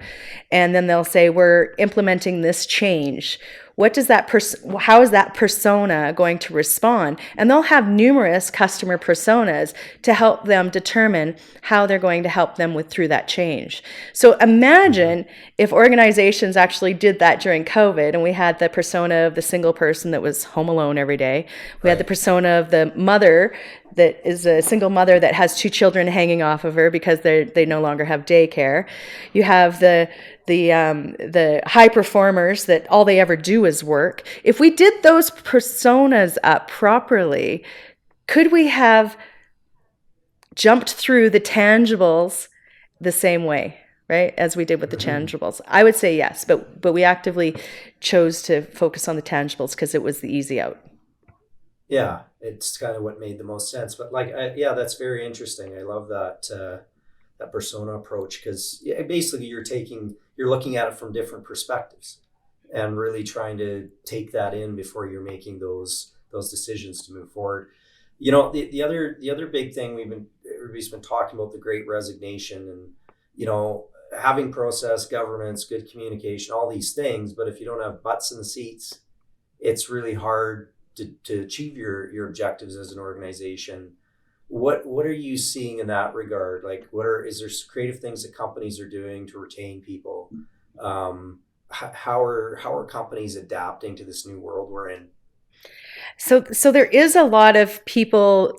and then they'll say, we're implementing this change. What does how is that persona going to respond? And they'll have numerous customer personas to help them determine how they're going to help them through that change. So imagine if organizations actually did that during COVID, and we had the persona of the single person that was home alone every day. We had the persona of the mother that is a single mother that has 2 children hanging off of her because they no longer have daycare. You have the high performers that all they ever do is work. If we did those personas up properly, could we have jumped through the tangibles the same way, right, as we did with the tangibles? I would say yes, but we actively chose to focus on the tangibles because it was the easy out. Yeah, it's kind of what made the most sense. But that's very interesting. I love that persona approach, because basically you're looking at it from different perspectives and really trying to take that in before you're making those decisions to move forward. The other big thing everybody's been talking about, the Great Resignation, and having process, governance, good communication, all these things. But if you don't have butts in the seats, it's really hard to achieve your objectives as an organization. What are you seeing in that regard? Like, is there creative things that companies are doing to retain people? How are companies adapting to this new world we're in? So there is a lot of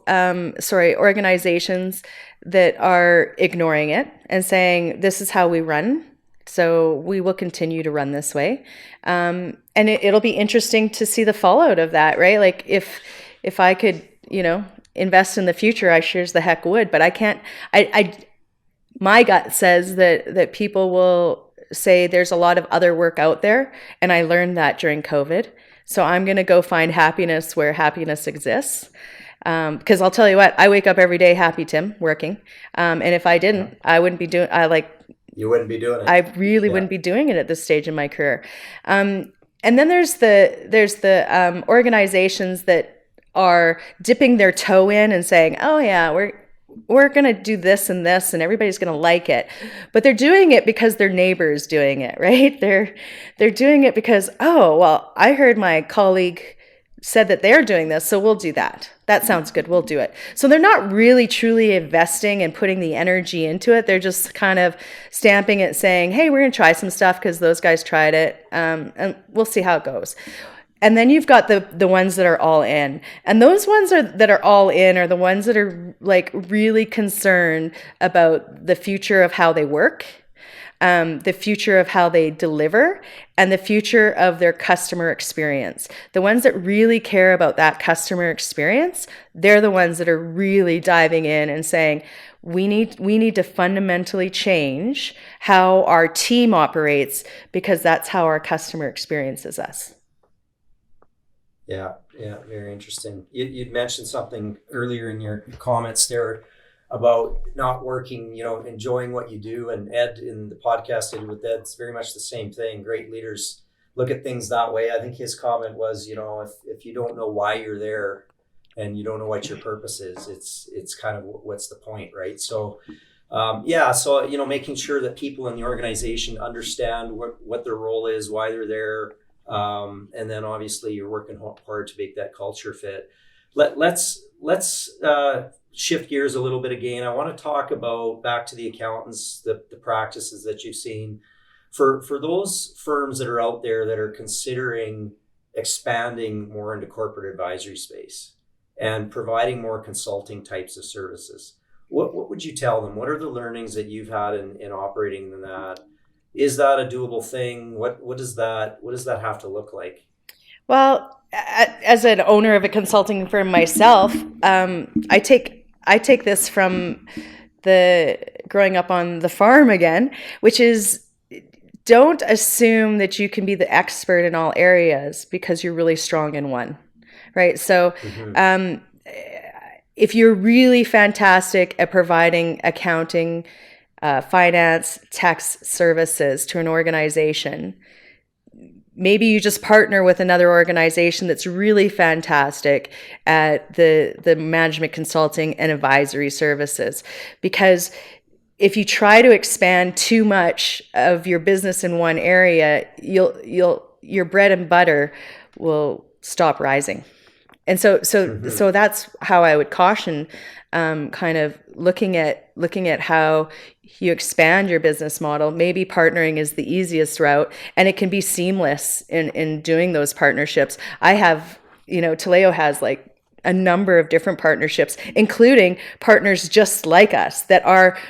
organizations that are ignoring it and saying, this is how we run, so we will continue to run this way. And it'll be interesting to see the fallout of that, right? Like if I could, invest in the future, I sure as the heck would, but I can't. My gut says that people will say there's a lot of other work out there, and I learned that during COVID. So I'm going to go find happiness where happiness exists. Because I'll tell you what, I wake up every day happy, Tim, working. And if I didn't, I wouldn't be doing. You wouldn't be doing it. I really wouldn't be doing it at this stage in my career. And then there's the organizations that are dipping their toe in and saying, oh yeah, we're going to do this and this and everybody's going to like it. But they're doing it because their neighbor's doing it, right? They're doing it because, oh, well, I heard my colleague said that they're doing this, so we'll do that. That sounds good, we'll do it. So they're not really truly investing and putting the energy into it. They're just kind of stamping it, saying, hey, we're going to try some stuff because those guys tried it, and we'll see how it goes. And then you've got the ones that are all in. And those ones that are all in are the ones that are like really concerned about the future of how they work, the future of how they deliver, and the future of their customer experience. The ones that really care about that customer experience, they're the ones that are really diving in and saying, we need to fundamentally change how our team operates, because that's how our customer experiences us. Yeah, very interesting. You'd mentioned something earlier in your comments there about not working, enjoying what you do. And Ed, in the podcast I did with Ed, it's very much the same thing. Great leaders look at things that way. I think his comment was, if you don't know why you're there and you don't know what your purpose is, it's kind of what's the point, right? So, making sure that people in the organization understand what their role is, why they're there. And then obviously you're working hard to make that culture fit. Let's shift gears a little bit again. I want to talk about back to the accountants, the practices that you've seen for those firms that are out there that are considering expanding more into corporate advisory space and providing more consulting types of services. What would you tell them? What are the learnings that you've had in operating in that? Is that a doable thing? What does that have to look like? Well, as an owner of a consulting firm myself, I take this from the growing up on the farm again, which is, don't assume that you can be the expert in all areas because you're really strong in one, right? So, if you're really fantastic at providing accounting, finance, tax services to an organization, maybe you just partner with another organization that's really fantastic at the management consulting and advisory services. Because if you try to expand too much of your business in one area, your bread and butter will stop rising. And so that's how I would caution, kind of looking at how you expand your business model. Maybe partnering is the easiest route, and it can be seamless in doing those partnerships. I have, Taleo has like a number of different partnerships, including partners just like us that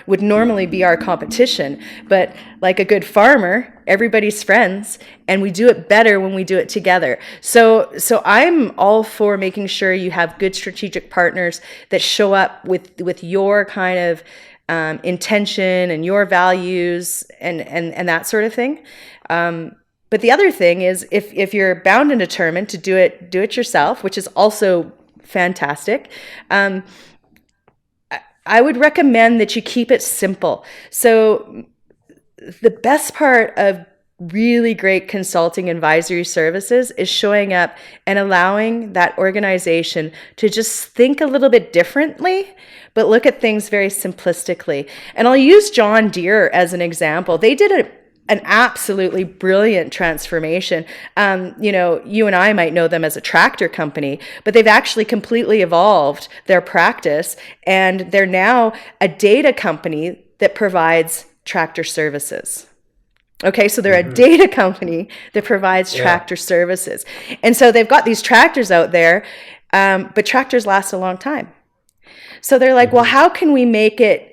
would normally be our competition. But like a good farmer, everybody's friends, and we do it better when we do it together. So I'm all for making sure you have good strategic partners that show up with your kind of intention and your values and that sort of thing. But the other thing is, if you're bound and determined to do it yourself, which is also fantastic, I would recommend that you keep it simple. So the best part of really great consulting advisory services is showing up and allowing that organization to just think a little bit differently, but look at things very simplistically. And I'll use John Deere as an example. They did an absolutely brilliant transformation. You and I might know them as a tractor company, but they've actually completely evolved their practice, and they're now a data company that provides tractor services. Okay, so they're a data company that provides tractor services. And so they've got these tractors out there, but tractors last a long time. So they're like, well, how can we make it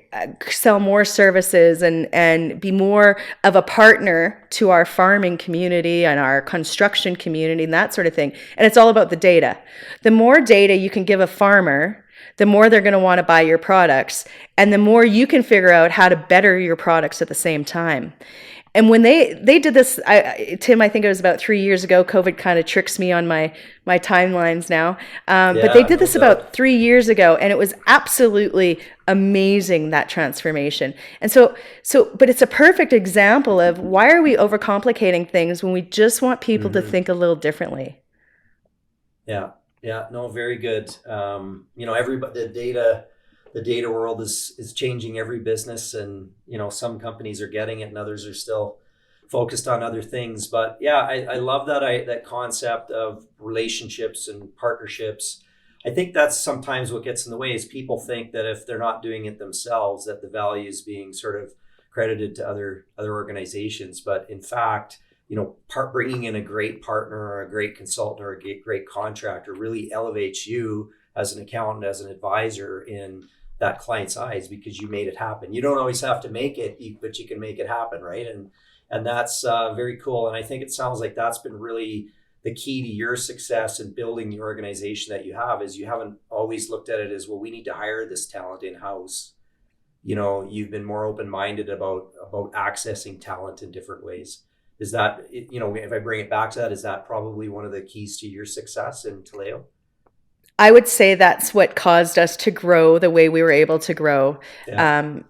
sell more services and be more of a partner to our farming community and our construction community and that sort of thing? And it's all about the data. The more data you can give a farmer, the more they're going to want to buy your products, and the more you can figure out how to better your products at the same time. And when they did this, Tim, I think it was about 3 years ago. COVID kind of tricks me on my timelines now. But they did this about 3 years ago, and it was absolutely amazing, that transformation. And but it's a perfect example of, why are we overcomplicating things when we just want people to think a little differently? Yeah. No, very good. Everybody, the data world is changing every business, and some companies are getting it and others are still focused on other things. But yeah, I love that concept of relationships and partnerships. I think that's sometimes what gets in the way, is people think that if they're not doing it themselves, that the value is being sort of credited to other organizations. But in fact, bringing in a great partner or a great consultant or a great contractor really elevates you as an accountant, as an advisor in that client's eyes, because you made it happen. You don't always have to make it, but you can make it happen, right? And that's very cool. And I think it sounds like that's been really the key to your success in building the organization that you have, is you haven't always looked at it as, well, we need to hire this talent in-house. You've been more open-minded about accessing talent in different ways. Is that, if I bring it back to that, is that probably one of the keys to your success in Taleo? I would say that's what caused us to grow the way we were able to grow, in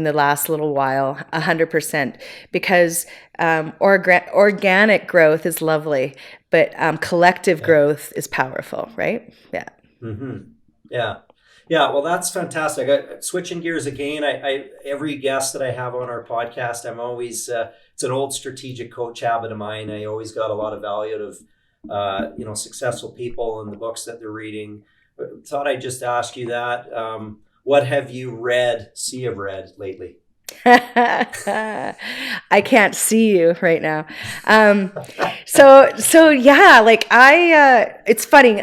the last little while, 100%, because organic growth is lovely, but collective growth is powerful, right? Yeah. Mm-hmm. Yeah. Yeah. Well, that's fantastic. Switching gears again, I every guest that I have on our podcast, I'm always, it's an old strategic coach habit of mine. I always got a lot of value out of successful people and the books that they're reading. Thought I'd just ask you that. What have you read lately? I can't see you right now. So yeah, like it's funny.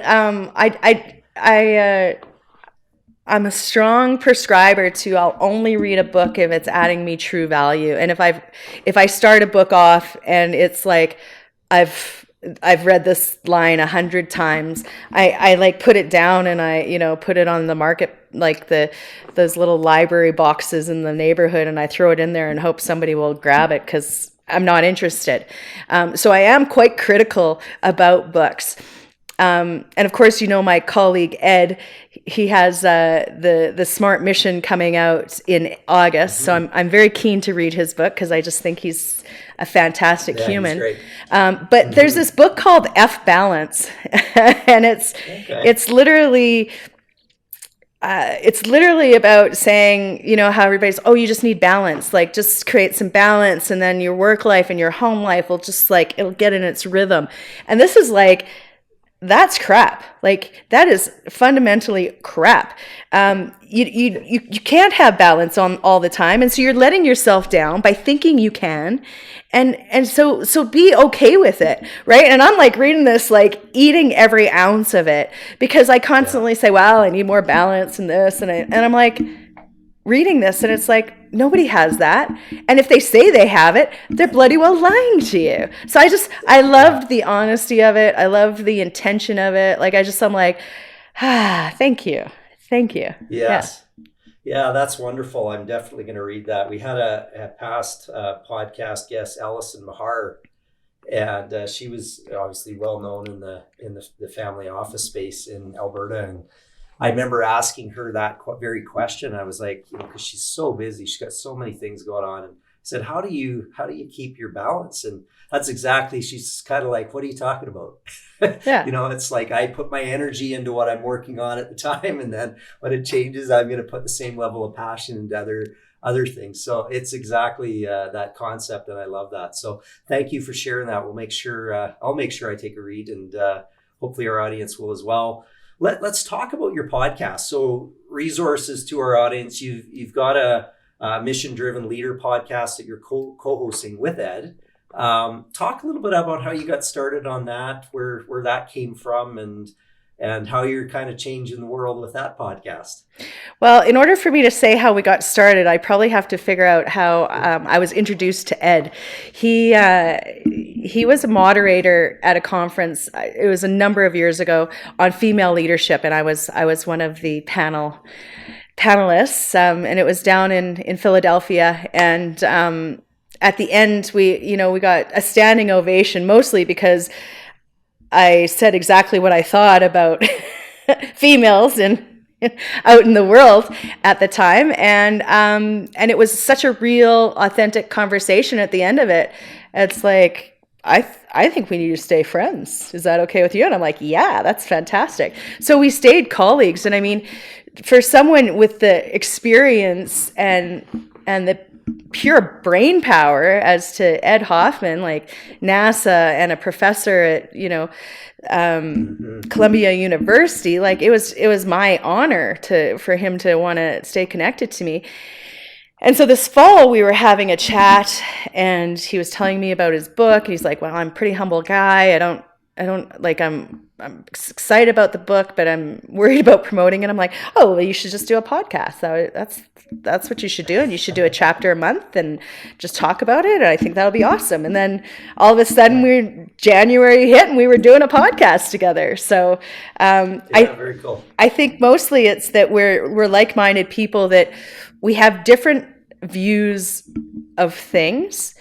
I'm a strong prescriber to, I'll only read a book if it's adding me true value. And if I start a book off and it's like, I've read this line 100 times, I like put it down and I, put it on the market, like those little library boxes in the neighborhood, and I throw it in there and hope somebody will grab it because I'm not interested. So I am quite critical about books. And of course, my colleague Ed, he has the Smart Mission coming out in August. Mm-hmm. So I'm very keen to read his book because I just think he's a fantastic human. He's great. But there's this book called F Balance, and it's literally about saying, how everybody's, you just need balance, like just create some balance, and then your work life and your home life will just it'll get in its rhythm. And this is that's crap. Like, that is fundamentally crap. You can't have balance on all the time, and so you're letting yourself down by thinking you can, and so be okay with it, right? And I'm reading this, eating every ounce of it, because I constantly say, "Well, I need more balance in this," and I'm reading this, and it's nobody has that. And if they say they have it, they're bloody well lying to you. So I loved the honesty of it. I loved the intention of it. I'm thank you. Yes. Yeah, that's wonderful. I'm definitely going to read that. We had a past podcast guest, Alison Mahar, and she was obviously well known in the family office space in Alberta. And I remember asking her that very question. I was because she's so busy, she's got so many things going on. And I said, how do you keep your balance? And that's exactly, she's kind of what are you talking about? Yeah. It's I put my energy into what I'm working on at the time. And then when it changes, I'm going to put the same level of passion into other things. So it's exactly that concept. And I love that. So thank you for sharing that. I'll make sure I take a read, and hopefully our audience will as well. Let's talk about your podcast. So, resources to our audience. You've got a mission-driven leader podcast that you're co-hosting with Ed. Talk a little bit about how you got started on that, where that came from, and how you're kind of changing the world with that podcast. Well, in order for me to say how we got started, I probably have to figure out how I was introduced to Ed. He was a moderator at a conference. It was a number of years ago on female leadership, and I was one of the panelists, and it was down in Philadelphia. And at the end, we got a standing ovation, mostly because I said exactly what I thought about females out in the world at the time, and it was such a real, authentic conversation at the end of it. It's I think we need to stay friends. Is that okay with you? And I'm yeah, that's fantastic. So we stayed colleagues, and I mean, for someone with the experience and the pure brain power as to Ed Hoffman, NASA, and a professor at Columbia University, it was my honor for him to want to stay connected to me. And so this fall we were having a chat, and he was telling me about his book. He's like, well, I'm a pretty humble guy. I don't like, I'm excited about the book, but I'm worried about promoting it. I'm like, oh, well, you should just do a podcast. That's what you should do. And you should do a chapter a month and just talk about it. And I think that'll be awesome. And then all of a sudden January hit and we were doing a podcast together. So, very cool. I think mostly it's that we're like-minded people, that we have different views of things,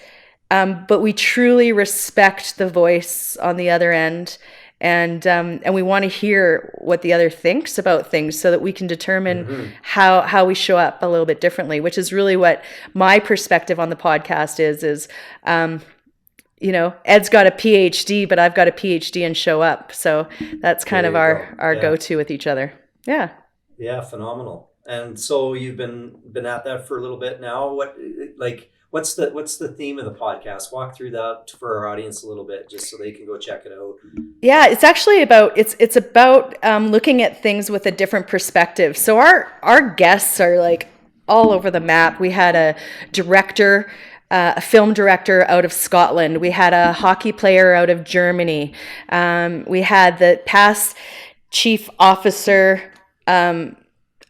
but we truly respect the voice on the other end, and we want to hear what the other thinks about things, so that we can determine how we show up a little bit differently, which is really what my perspective on the podcast is. Ed's got a PhD, but I've got a PhD in show up. So that's kind of our go-to with each other. Yeah. Yeah. Phenomenal. And so you've been at that for a little bit now. What's the theme of the podcast? Walk through that for our audience a little bit, just so they can go check it out. Yeah, it's actually about looking at things with a different perspective. So our guests are like all over the map. We had a director, a film director out of Scotland. We had a hockey player out of Germany. We had the past chief officer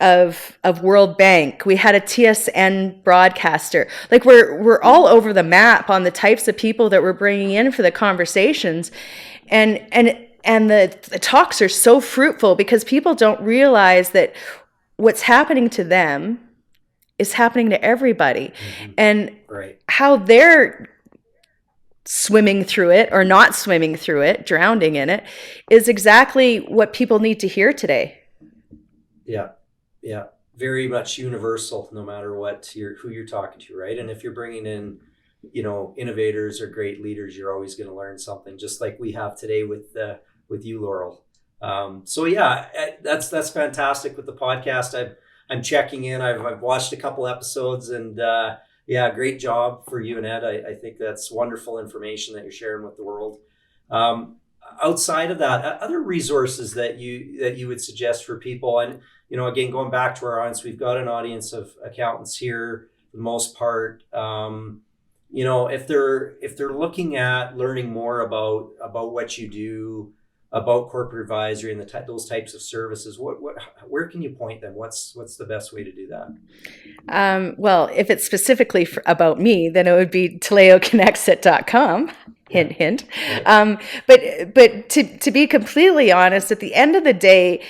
of World Bank. We had a TSN broadcaster. Like we're all over the map on the types of people that we're bringing in for the conversations, and the talks are so fruitful, because people don't realize that what's happening to them is happening to everybody, and how they're swimming through it or not swimming through it, drowning in it, is exactly what people need to hear today. Yeah. Yeah, very much universal, no matter who you're talking to, right? And if you're bringing in, innovators or great leaders, you're always going to learn something, just like we have today with you, Laurel. So yeah, that's fantastic with the podcast. I'm checking in. I've watched a couple episodes, and great job for you and Ed. I think that's wonderful information that you're sharing with the world. Outside of that, other resources that you would suggest for people, and again, going back to our audience, we've got an audience of accountants here for the most part. If they're looking at learning more about what you do, about corporate advisory and those types of services, where can you point them? What's the best way to do that? Well, if it's specifically about me, then it would be TaleoConnects.com. Hint, hint. But to be completely honest, at the end of the day,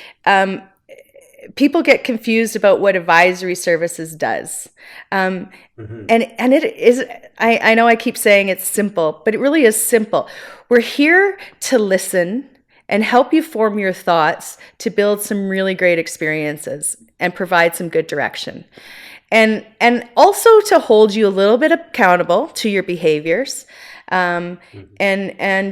people get confused about what advisory services does. And it is, I know I keep saying it's simple, but it really is simple. We're here to listen and help you form your thoughts to build some really great experiences and provide some good direction. And also to hold you a little bit accountable to your behaviors. And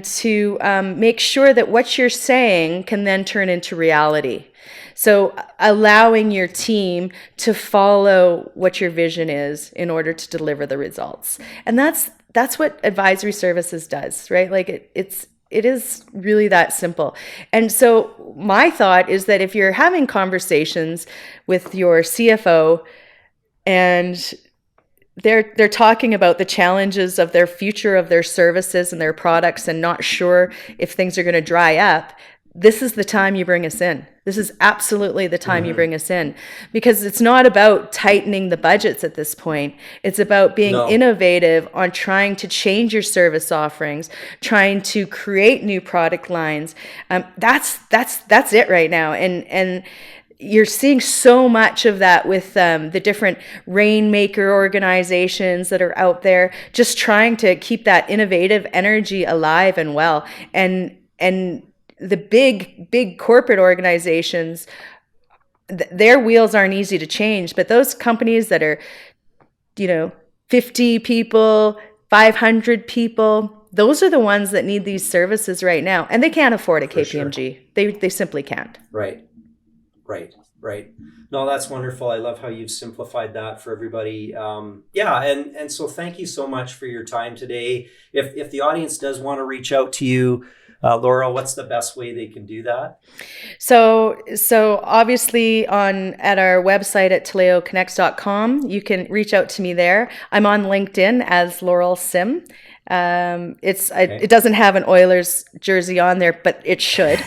to make sure that what you're saying can then turn into reality. So allowing your team to follow what your vision is in order to deliver the results. And that's what advisory services does, right? Like it is really that simple. And so my thought is that if you're having conversations with your CFO and they're talking about the challenges of their future of their services and their products and not sure if things are going to dry up, this is the time you bring us in. This is absolutely the time you bring us in, because it's not about tightening the budgets at this point. It's about being innovative on trying to change your service offerings, trying to create new product lines. That's it right now. And you're seeing so much of that with the different rainmaker organizations that are out there, just trying to keep that innovative energy alive and well. And the big corporate organizations, their wheels aren't easy to change, but those companies that are, 50 people, 500 people, those are the ones that need these services right now. And they can't afford a KPMG. Sure. They simply can't. Right. No, that's wonderful. I love how you've simplified that for everybody. And so thank you so much for your time today. If the audience does want to reach out to you, Laurel, what's the best way they can do that? So obviously at our website at TaleoConnects.com, you can reach out to me there. I'm on LinkedIn as Laurel Sim. It doesn't have an Oilers jersey on there, but it should.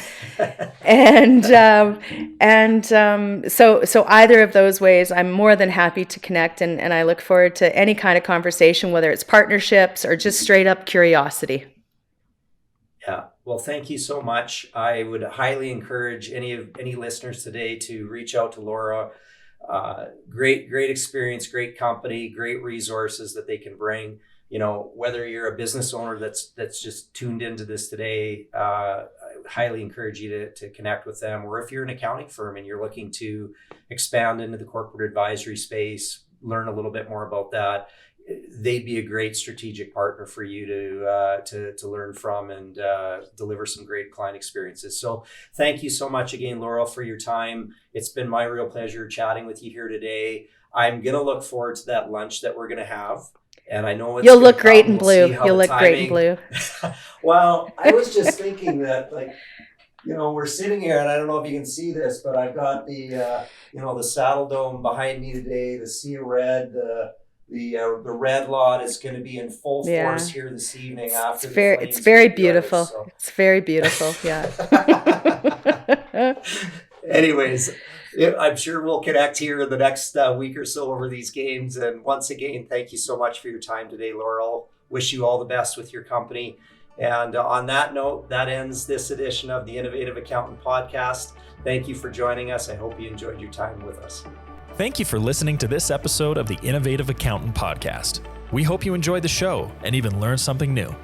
So either of those ways, I'm more than happy to connect, and I look forward to any kind of conversation, whether it's partnerships or just straight up curiosity. Yeah. Well, thank you so much. I would highly encourage any listeners today to reach out to Laura. Great experience, great company, great resources that they can bring. Whether you're a business owner that's just tuned into this today, I highly encourage you to connect with them. Or if you're an accounting firm and you're looking to expand into the corporate advisory space, learn a little bit more about that, they'd be a great strategic partner for you to learn from and deliver some great client experiences. So thank you so much again, Laurel, for your time. It's been my real pleasure chatting with you here today. I'm going to look forward to that lunch that we're going to have. And I know you'll look great in blue. You'll look great in blue. Well, I was just thinking that, we're sitting here, and I don't know if you can see this, but I've got the Saddle Dome behind me today, the Sea of Red, the red lot is going to be in full force here this evening. It's very beautiful. So. It's very beautiful. Yeah. Anyways, I'm sure we'll connect here in the next week or so over these games. And once again, thank you so much for your time today, Laurel. Wish you all the best with your company. And on that note, that ends this edition of the Innovative Accountant Podcast. Thank you for joining us. I hope you enjoyed your time with us. Thank you for listening to this episode of the Innovative Accountant Podcast. We hope you enjoyed the show and even learned something new.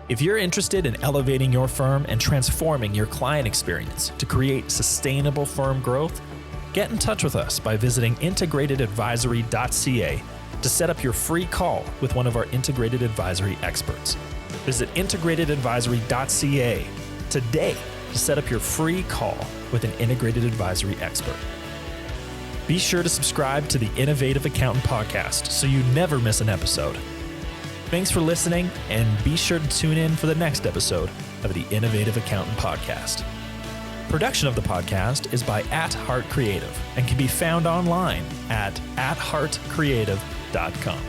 If you're interested in elevating your firm and transforming your client experience to create sustainable firm growth, get in touch with us by visiting integratedadvisory.ca to set up your free call with one of our integrated advisory experts. Visit integratedadvisory.ca today to set up your free call with an integrated advisory expert. Be sure to subscribe to the Innovative Accountant Podcast so you never miss an episode. Thanks for listening, and be sure to tune in for the next episode of the Innovative Accountant Podcast. Production of the podcast is by At Heart Creative and can be found online at heartcreative.com.